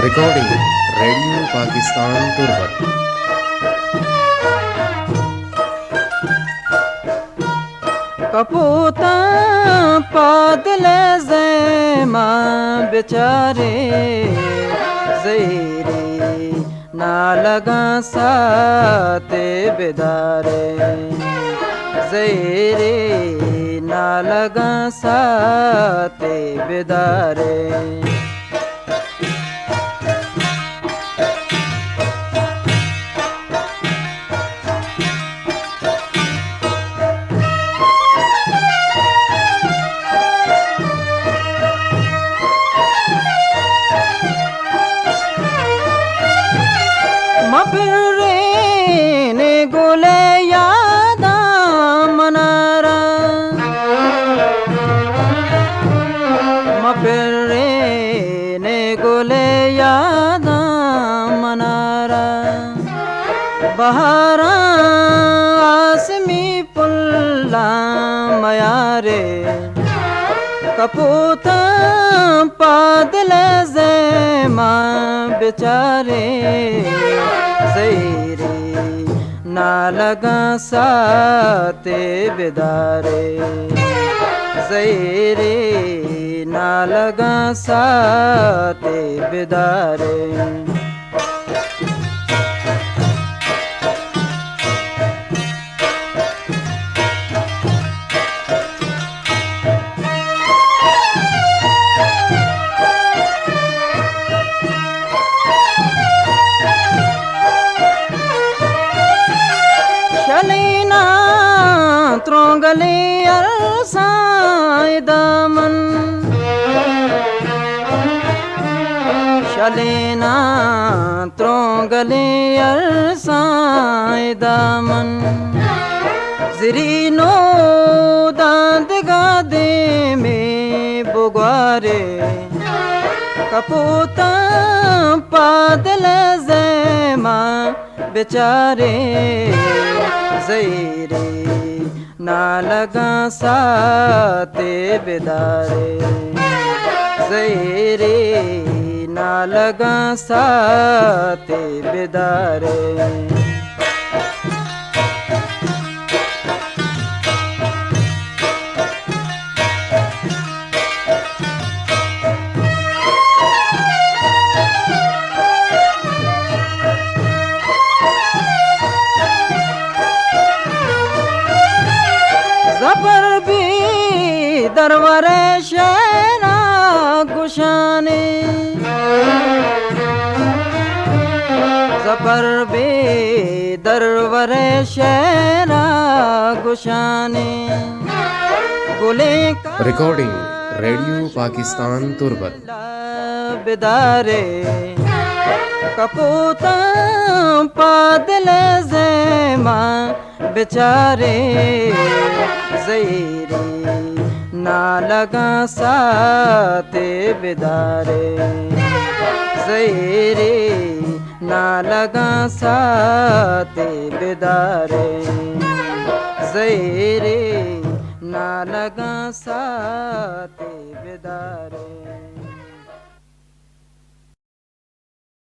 Recording radio Pakistan Turbat. कपूता पादल ज़ैमा बेचारे ज़ेरे ना लगा साते बेदारे ज़ेरे ना लगा साते बेदारे मफिरेने गोले यादा मनारा मफिरेने गोले यादा मनारा बहारा आसमी पुल्ला मयारे कपूता पादल ज़ैमा बेचारे ज़ेरे ना लगा साते बेदारे ज़ेरे ना लगा साते बेदारे शलीना त्रोंगले अरसाए दामन शलीना त्रोंगले अरसाए दामन ज़रीनो दांत गादे में बुगवारे कपूता पादल ज़ैमा बेचारे ज़ेरे ना लगा साते बेदारे ज़ेरे ना लगा साते बेदारे ज़फ़र भी दरवरे शहना गुशाने ज़फ़र भी दरवरे शहना गुशाने गुले रिकॉर्डिंग रेडियो पाकिस्तान तुर्बत। बेदारे कपूता पादल ज़ैमा बेचारे ज़ेरे ना लगा साते बेदारे ज़ेरे ना लगा साते बेदारे ज़ेरे ना लगा साते